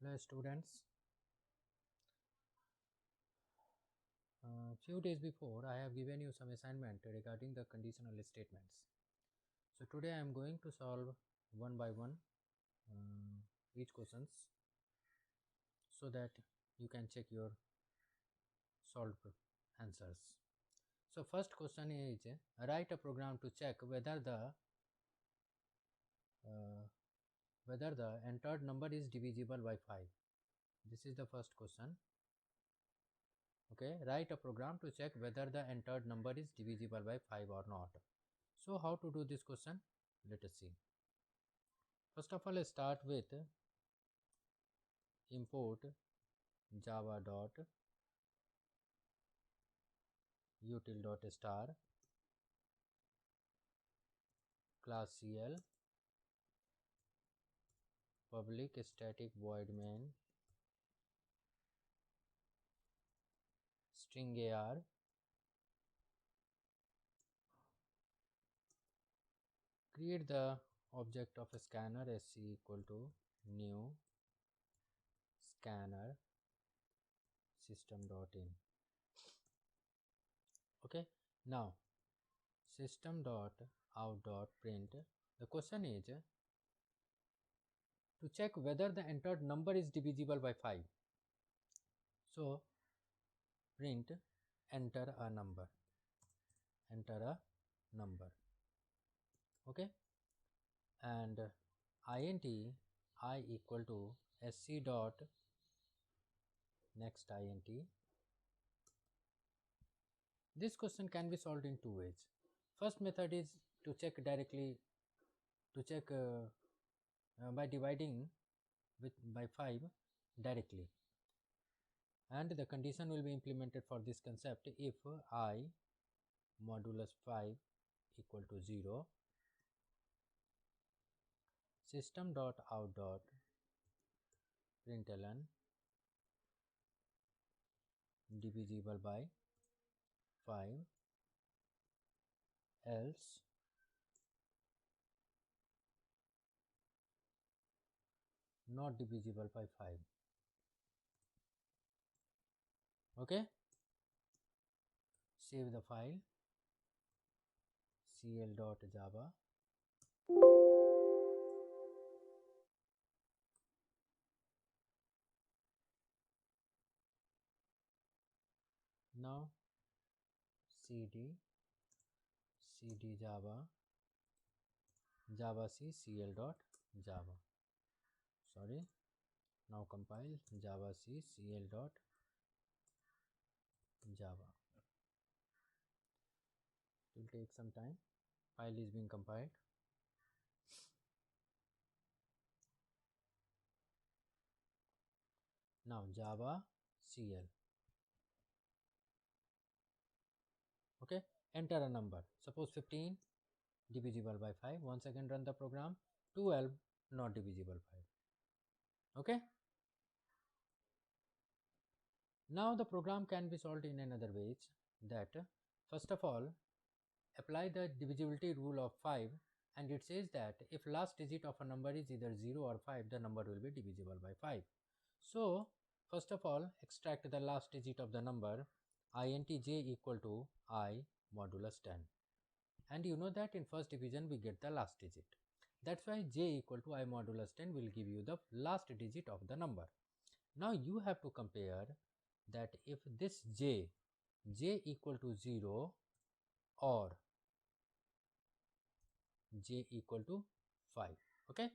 Hello students. Few days before I have given you some assignment regarding the conditional statements. So today I am going to solve one by one each questions so that you can check your solved answers. So first question is write a program to check whether the entered number is divisible by 5. This is the first question. Okay, write a program to check whether the entered number is divisible by 5 or not. So how to do this question? Let us see. First of all, start with import java.util.star class cl public static void main string ar create the object of a scanner sc equal to new scanner system.in. Okay, now system.out.print. The question is to check whether the entered number is divisible by 5. So print enter a number. Okay, and int I equal to sc dot next int. This question can be solved in two ways. First method is to check directly, by dividing by 5 directly, and the condition will be implemented for this concept if I modulus 5 equal to 0, system.out.println divisible by 5, else not divisible by 5. Okay, save the file cl.java. Now cd java c cl.java. Sorry, now compile java c cl.java. It will take some time. File is being compiled. Now java cl. Okay, enter a number. Suppose 15 divisible by 5. Once again run the program. 12 not divisible by 5. Okay. Now the program can be solved in another ways, that first of all apply the divisibility rule of 5, and it says that if last digit of a number is either 0 or 5, the number will be divisible by 5. So first of all extract the last digit of the number int j equal to I modulus 10, and you know that in first division we get the last digit. That's why j equal to I modulus 10 will give you the last digit of the number. Now you have to compare that if this j equal to 0 or j equal to 5, okay,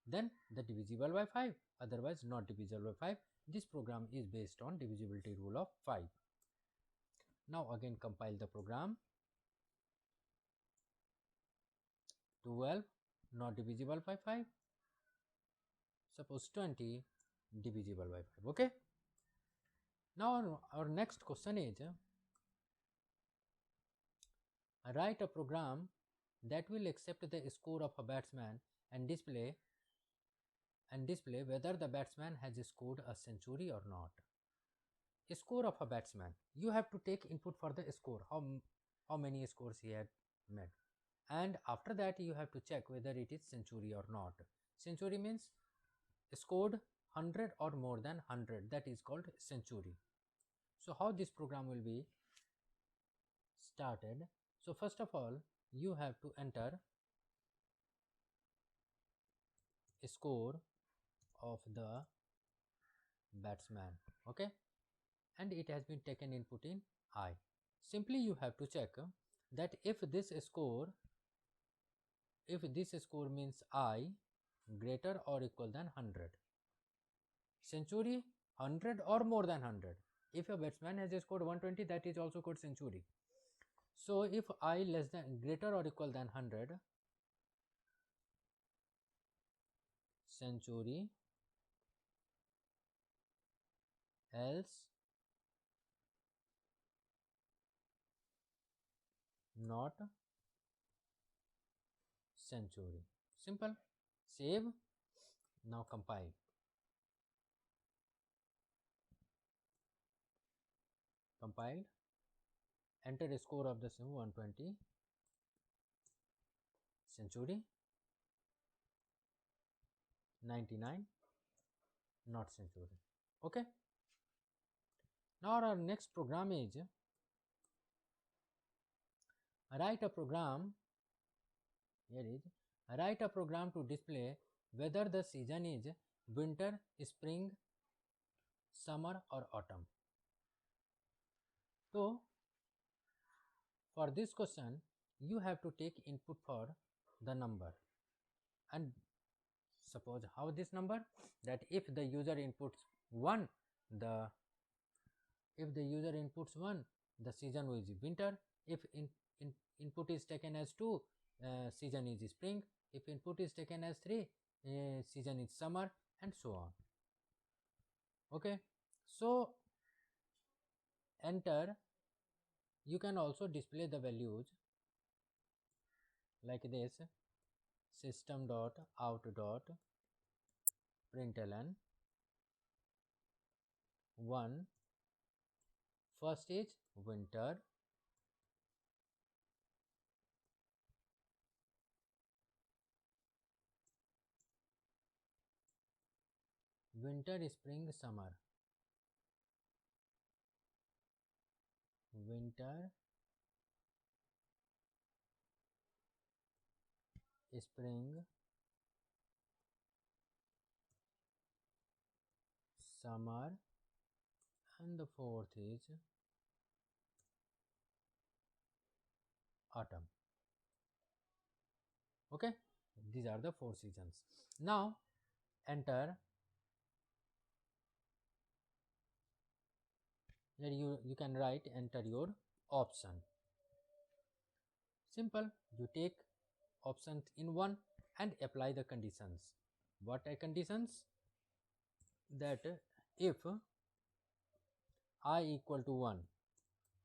then the divisible by 5, otherwise not divisible by 5. This program is based on divisibility rule of 5. Now again compile the program. 12 not divisible by 5, suppose 20 divisible by 5. Okay, now our next question is write a program that will accept the score of a batsman and display whether the batsman has scored a century or not. Score of a batsman, you have to take input for the score, how many scores he had made, and after that you have to check whether it is century or not. Century means scored 100 or more than 100, that is called century. So how this program will be started? So first of all, you have to enter a score of the batsman, okay, and it has been taken input in I. Simply you have to check that if this score means I greater or equal than 100, century 100 or more than 100. If a batsman has scored 120, that is also called century. So if I less than greater or equal than 100, century, else not century. Simple. Save. Now compile. Compiled. Enter a score of the sim 120. Century. 99. Not century. Okay. Now our next program is write a program. Here is write a program to display whether the season is winter, spring, summer or autumn. So for this question you have to take input for the number, and suppose how this number, that if the user inputs 1, the the season is winter. If input is taken as 2, season is spring. If input is taken as 3, season is summer, and so on. Okay, so enter. You can also display the values like this: system dot out dot println 1, first is winter, winter, spring, summer, winter, spring, summer, and the fourth is autumn. Okay, these are the 4 seasons. Now enter. Here you can write enter your option. Simple. You take options in 1 and apply the conditions. What are conditions? That if I equal to 1,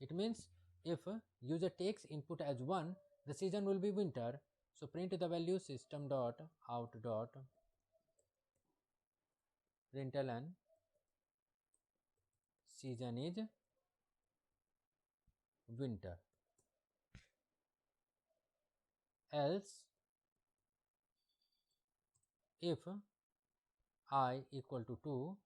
it means if user takes input as 1, the season will be winter. So print the value system dot out dot println season is winter. Else if I equal to 2,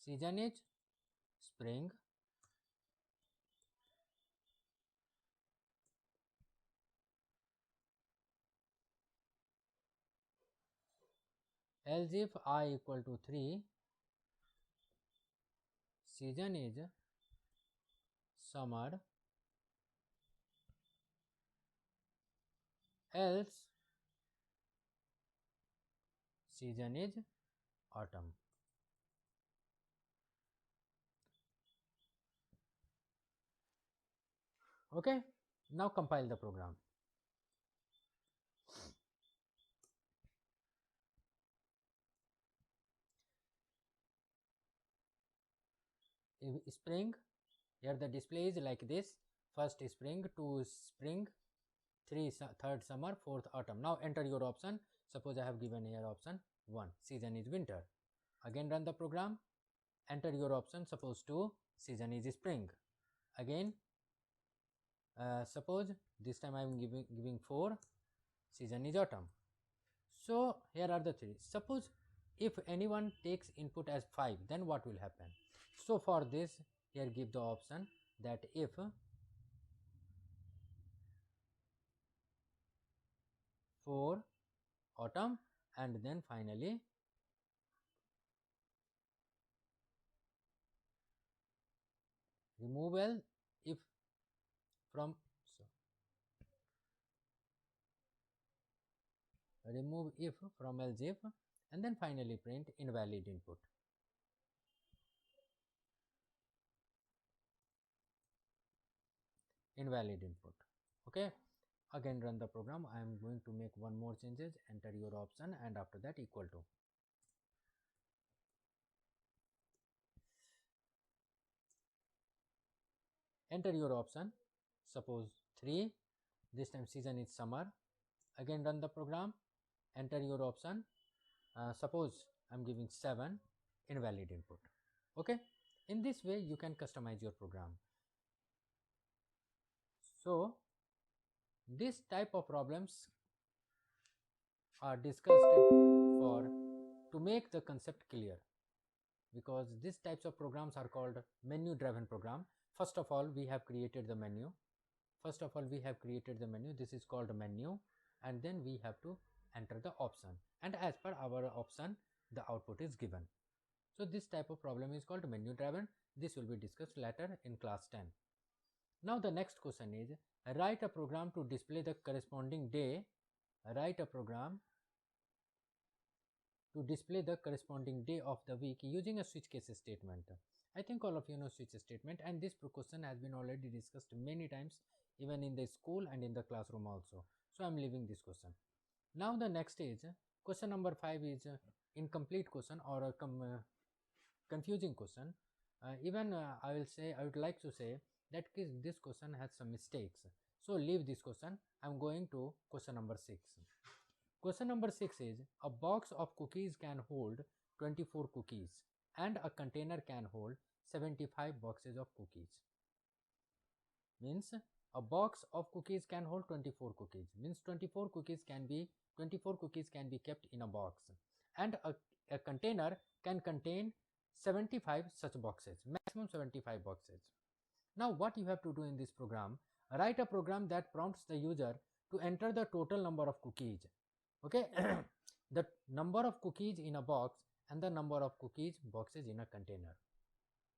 season is spring. Else if I equal to 3, season is summer. Else season is autumn. Okay, now compile the program. If spring, here the display is like this: first spring, 2 spring, 3 third summer, 4th autumn. Now enter your option. Suppose I have given here option 1, season is winter. Again run the program. Enter your option. Suppose 2, season is spring. Again suppose this time I am giving 4, season is autumn. So here are the three. Suppose if anyone takes input as 5, then what will happen? So for this, here give the option that if for autumn, and then finally removal if from remove if from else if, and then finally print invalid input. Invalid input. Okay, again run the program. I am going to make one more changes. Enter your option, and after that equal to. Enter your option. Suppose 3. This time season is summer. Again run the program. Enter your option. Suppose I'm giving 7. Invalid input. Okay, in this way you can customize your program. So this type of problems are discussed for to make the concept clear, because these types of programs are called menu driven program. First of all, we have created the menu. This is called menu, and then we have to enter the option, and as per our option the output is given. So this type of problem is called menu driven. This will be discussed later in class 10. Now the next question is, write a program to display the corresponding day. Write a program to display the corresponding day of the week using a switch case statement. I think all of you know switch statement, and this question has been already discussed many times, even in the school and in the classroom also. So I am leaving this question. Now the next is question number 5 is incomplete question or a confusing question. I would like to say that this question has some mistakes. So leave this question. I am going to question number 6. Question number 6 is, a box of cookies can hold 24 cookies and a container can hold 75 boxes of cookies. Means a box of cookies can hold 24 cookies. Means 24 cookies can be kept in a box, and a container can contain 75 such boxes, maximum 75 boxes. Now what you have to do in this program, write a program that prompts the user to enter the total number of cookies. Okay, the number of cookies in a box and the number of cookies boxes in a container.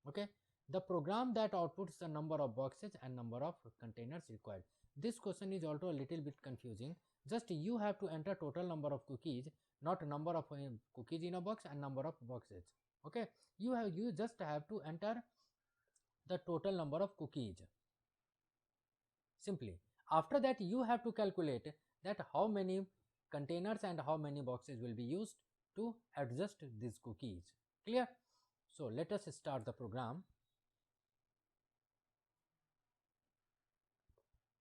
Okay, the program that outputs the number of boxes and number of containers required. This question is also a little bit confusing. Just you have to enter total number of cookies, not number of cookies in a box and number of boxes. Okay, you just have to enter the total number of cookies simply. After that you have to calculate that how many containers and how many boxes will be used to adjust these cookies. Clear? So let us start the program.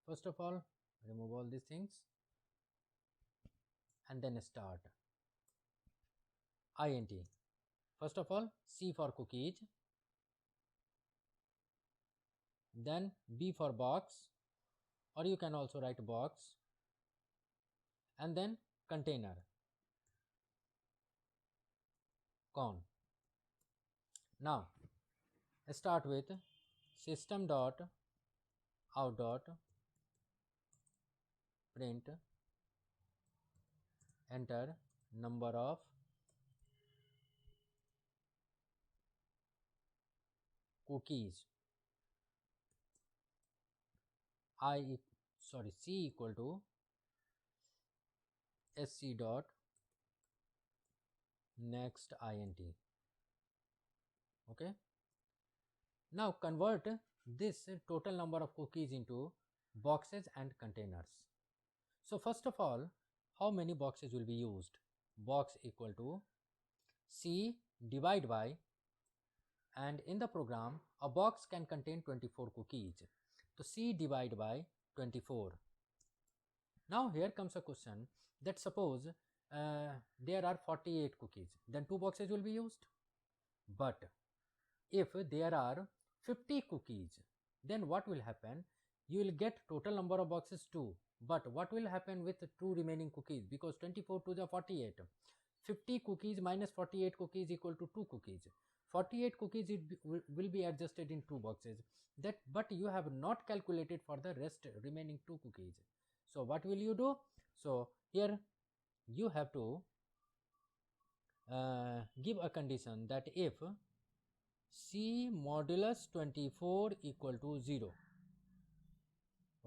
First of all, remove all these things and then start. Int. First of all, C for cookies, then B for box, or you can also write box, and then container, con. Now start with system dot out dot print enter number of cookies. C equal to sc dot next int. Okay, now convert this total number of cookies into boxes and containers. So first of all, how many boxes will be used? Box equal to C divide by, and in the program a box can contain 24 cookies, so C divide by 24. Now here comes a question that suppose there are 48 cookies, then 2 boxes will be used. But if there are 50 cookies, then what will happen? you will get total number of boxes 2, but what will happen with 2 remaining cookies, because 24 to the 48, 50 cookies minus 48 cookies equal to 2 cookies. 48 cookies will be adjusted in 2 boxes, that but you have not calculated for the rest remaining 2 cookies. So what will you do? So here you have to give a condition that if C modulus 24 equal to 0,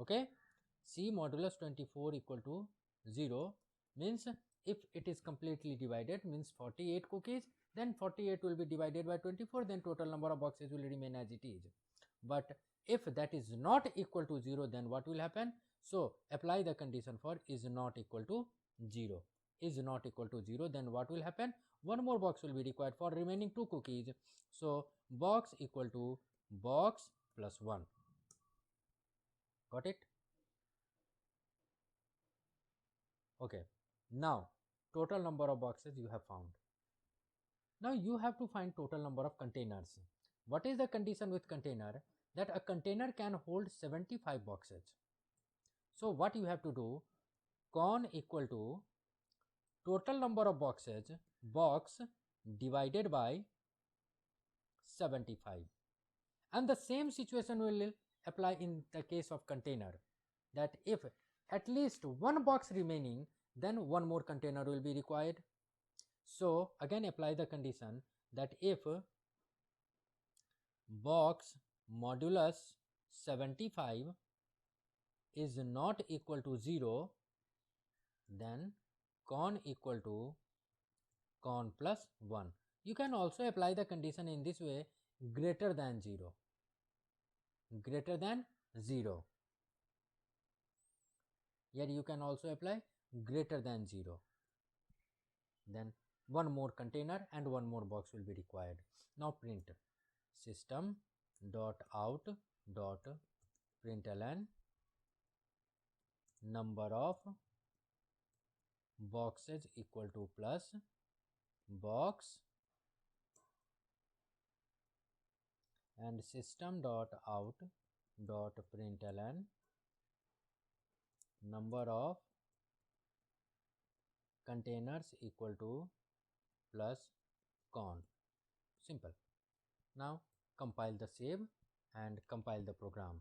okay, C modulus 24 equal to 0 means if it is completely divided, means 48 cookies, then 48 will be divided by 24, then total number of boxes will remain as it is. But if that is not equal to 0, then what will happen? So apply the condition for is not equal to 0. Is not equal to 0, then what will happen? One more box will be required for remaining 2 cookies. So box equal to box plus 1. Got it? Okay. Now total number of boxes you have found. Now you have to find total number of containers. What is the condition with container? That a container can hold 75 boxes. So what you have to do? Con equal to total number of boxes, box divided by 75. And the same situation will apply in the case of container, that if at least one box remaining, then one more container will be required. So again apply the condition that if box modulus 75 is not equal to 0, then con equal to con plus 1. You can also apply the condition in this way, greater than 0. Greater than 0. Here you can also apply greater than 0. Then one more container and one more box will be required. Now print system dot out dot println number of boxes equal to plus box, and system dot out dot println number of containers equal to plus con. Simple. Now compile the save and compile the program.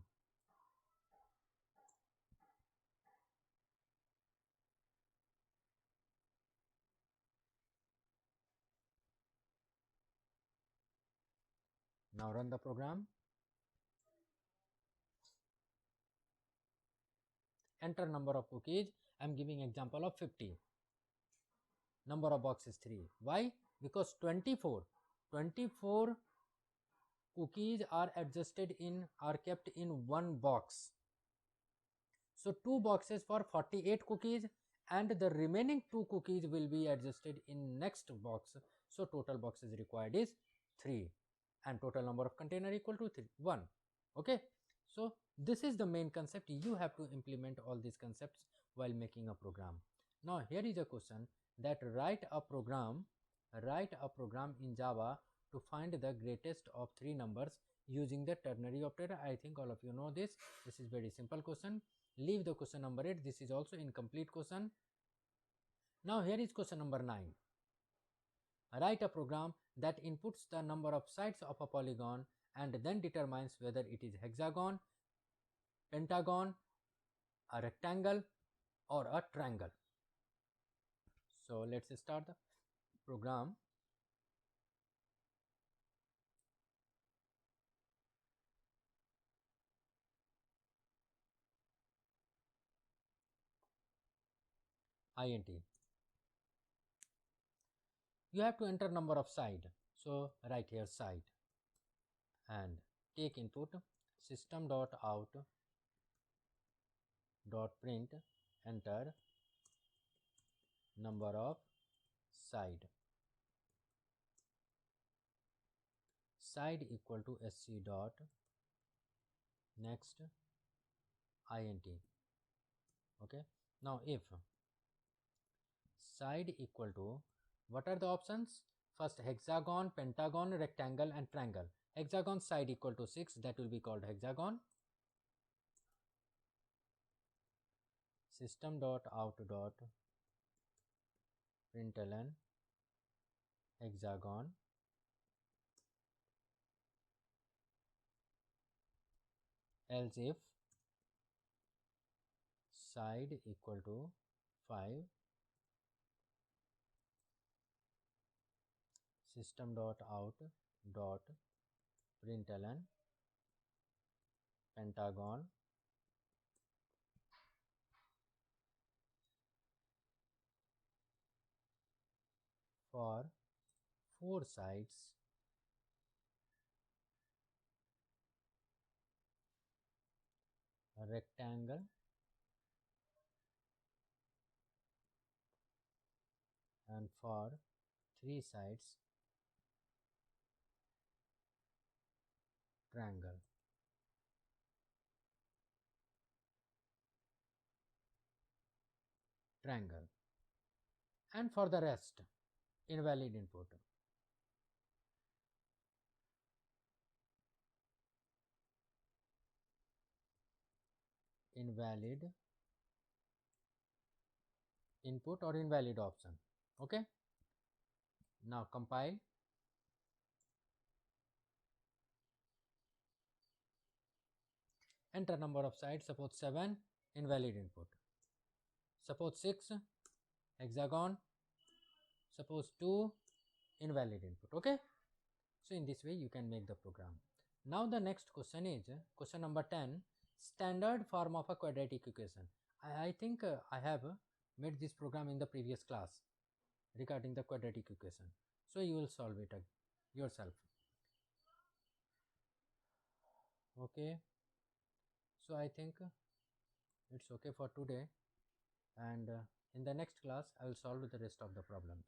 Now run the program. Enter number of cookies. I am giving example of 50. Number of boxes 3. Why? Because 24 cookies are kept in one box. So 2 boxes for 48 cookies, and the remaining 2 cookies will be adjusted in next box. So total boxes required is 3, and total number of container equal to 1. Okay, so this is the main concept. You have to implement all these concepts while making a program. Now here is a question that write a program in Java to find the greatest of 3 numbers using the ternary operator. I think all of you know this. This is very simple question. Leave the question number 8. This is also incomplete question. Now here is question number 9. Write a program that inputs the number of sides of a polygon and then determines whether it is hexagon, pentagon, a rectangle, or a triangle. So let's start the program. Int. You have to enter number of side. So write here side and take input system dot out dot print, enter number of side equal to sc dot next int. Okay, now if side equal to, what are the options? First hexagon, pentagon, rectangle, and triangle. Hexagon side equal to 6, that will be called hexagon. system dot out dot println hexagon else if side equal to 5 system dot out dot println pentagon for 4 sides rectangle and for 3 sides triangle. Triangle. And for the rest, invalid input. Invalid input or invalid option. Okay. Now compile. Enter number of sides. Suppose 7, invalid input. Suppose 6, hexagon. Suppose 2, invalid input. Okay. So in this way you can make the program. Now the next question is question number 10, standard form of a quadratic equation. I think I have made this program in the previous class regarding the quadratic equation. So you will solve it yourself. Okay. So I think it's okay for today, and in the next class I will solve the rest of the problems.